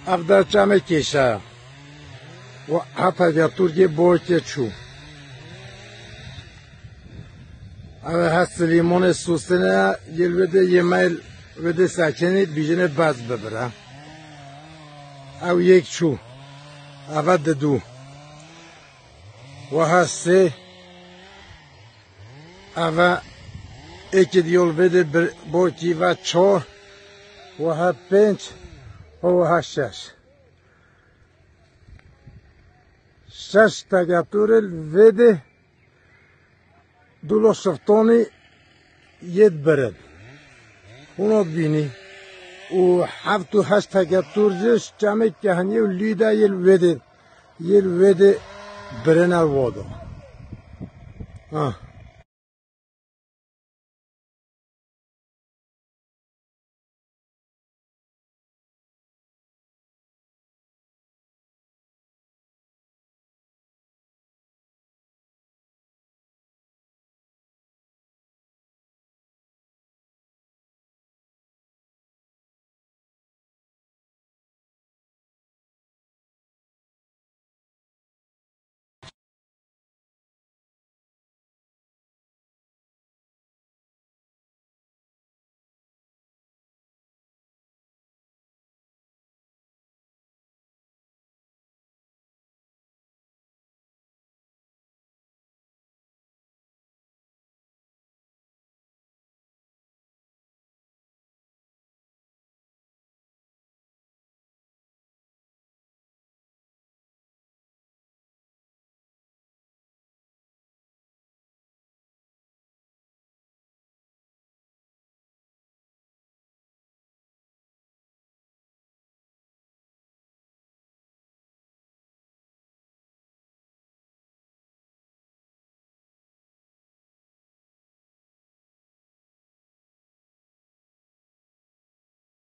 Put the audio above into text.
افدر چمه کشه و حتی که ترکی بوکه چو اوه هست لیمون سوستنه گل بده یه میل بده سکنی بیجنه باز ببره او یک چو اوه دو و هسته اوه ایک دیول بده بوکی و چار و ها پنج و ها شش تگاتورل وده دولو شفتانی ید برد اونو بینی و هفت و هشت تگاتور جش جمعه کهنی و لیده یل وده برن الوادو